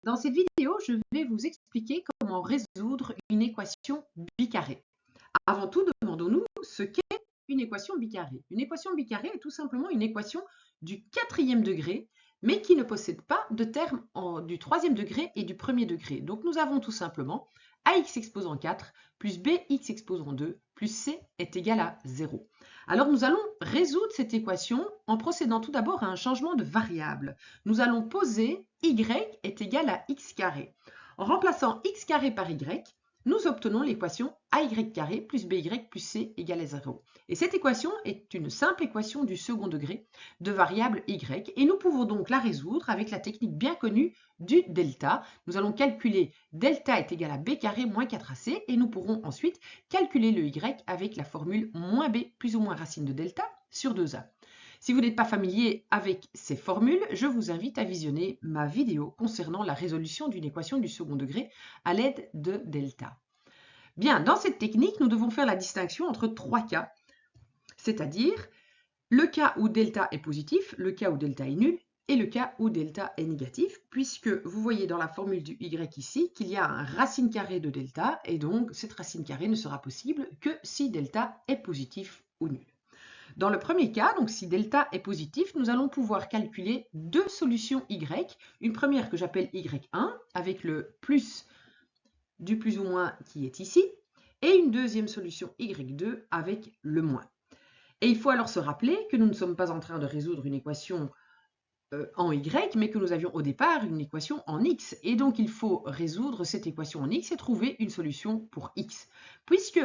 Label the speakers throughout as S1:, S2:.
S1: Dans cette vidéo, je vais vous expliquer comment résoudre une équation bicarrée. Avant tout, demandons-nous ce qu'est une équation bicarrée. Une équation bicarrée est tout simplement une équation du quatrième degré, mais qui ne possède pas de termes du troisième degré et du premier degré. Donc nous avons tout simplement ax exposant 4 plus bx exposant 2 plus c est égal à 0. Alors nous allons résoudre cette équation en procédant tout d'abord à un changement de variable. Nous allons poser y est égal à x carré. En remplaçant x carré par y, nous obtenons l'équation ay carré plus by plus c égale à 0. Et cette équation est une simple équation du second degré de variable y, et nous pouvons donc la résoudre avec la technique bien connue du delta. Nous allons calculer delta est égal à b carré moins 4ac, et nous pourrons ensuite calculer le y avec la formule moins b plus ou moins racine de delta sur 2a. Si vous n'êtes pas familier avec ces formules, je vous invite à visionner ma vidéo concernant la résolution d'une équation du second degré à l'aide de delta. Bien, dans cette technique, nous devons faire la distinction entre trois cas, c'est-à-dire le cas où delta est positif, le cas où delta est nul et le cas où delta est négatif, puisque vous voyez dans la formule du y ici qu'il y a un racine carrée de delta, et donc cette racine carrée ne sera possible que si delta est positif ou nul. Dans le premier cas, donc si delta est positif, nous allons pouvoir calculer deux solutions y. Une première que j'appelle y1 avec le plus du plus ou moins qui est ici, et une deuxième solution y2 avec le moins. Et il faut alors se rappeler que nous ne sommes pas en train de résoudre une équation en y, mais que nous avions au départ une équation en x. Et donc il faut résoudre cette équation en x et trouver une solution pour x. Puisque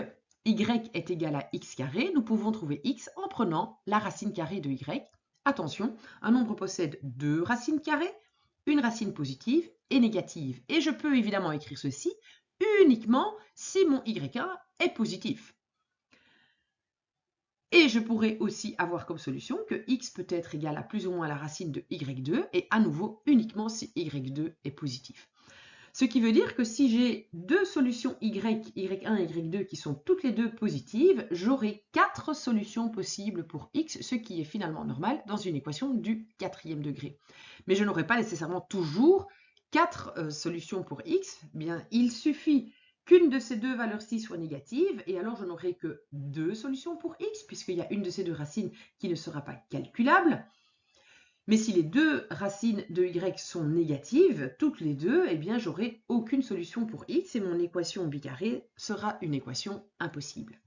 S1: y est égal à x carré, nous pouvons trouver x en prenant la racine carrée de y. Attention, un nombre possède deux racines carrées, une racine positive et négative. Et je peux évidemment écrire ceci uniquement si mon y1 est positif. Et je pourrais aussi avoir comme solution que x peut être égal à plus ou moins la racine de y2, et à nouveau uniquement si y2 est positif. Ce qui veut dire que si j'ai deux solutions y1 et y2 qui sont toutes les deux positives, j'aurai 4 solutions possibles pour x, ce qui est finalement normal dans une équation du quatrième degré. Mais je n'aurai pas nécessairement toujours 4 solutions pour x. Bien, il suffit qu'une de ces deux valeurs-ci soit négative, et alors je n'aurai que 2 solutions pour x, puisqu'il y a une de ces deux racines qui ne sera pas calculable. Mais si les deux racines de y sont négatives, toutes les deux, eh bien j'aurai aucune solution pour x, et mon équation bicarrée sera une équation impossible.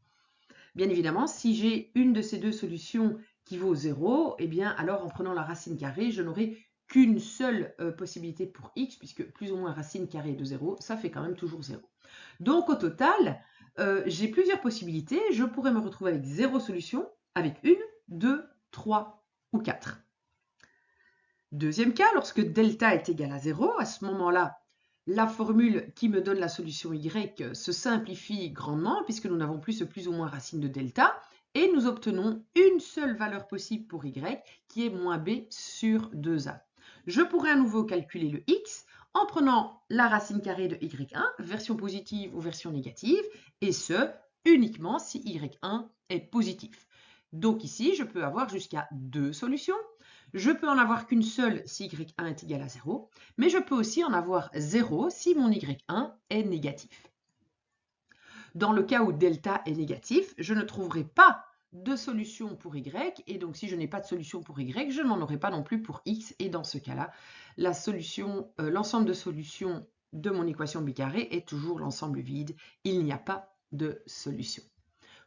S1: Bien évidemment, si j'ai une de ces deux solutions qui vaut 0, eh bien alors en prenant la racine carrée, je n'aurai qu'une seule possibilité pour x, puisque plus ou moins racine carrée de 0, ça fait quand même toujours 0. Donc au total, j'ai plusieurs possibilités. Je pourrais me retrouver avec 0 solution, avec 1, 2, 3 ou 4. Deuxième cas, lorsque delta est égal à 0, à ce moment-là, la formule qui me donne la solution y se simplifie grandement, puisque nous n'avons plus ce plus ou moins racine de delta, et nous obtenons une seule valeur possible pour y, qui est moins b sur 2a. Je pourrais à nouveau calculer le x en prenant la racine carrée de y1, version positive ou version négative, et ce, uniquement si y1 est positif. Donc ici, je peux avoir jusqu'à 2 solutions. Je peux en avoir qu'une seule si y1 est égal à 0, mais je peux aussi en avoir 0 si mon y1 est négatif. Dans le cas où delta est négatif, je ne trouverai pas de solution pour y, et donc si je n'ai pas de solution pour y, je n'en aurai pas non plus pour x, et dans ce cas-là, l'ensemble de solutions de mon équation bicarrée est toujours l'ensemble vide, il n'y a pas de solution.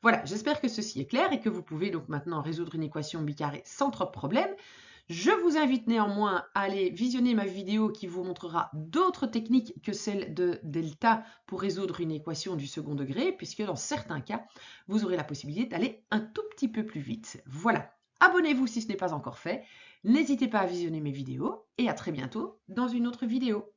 S1: Voilà, j'espère que ceci est clair et que vous pouvez donc maintenant résoudre une équation bicarrée sans trop de problèmes. Je vous invite néanmoins à aller visionner ma vidéo qui vous montrera d'autres techniques que celle de delta pour résoudre une équation du second degré, puisque dans certains cas, vous aurez la possibilité d'aller un tout petit peu plus vite. Voilà, abonnez-vous si ce n'est pas encore fait, n'hésitez pas à visionner mes vidéos et à très bientôt dans une autre vidéo.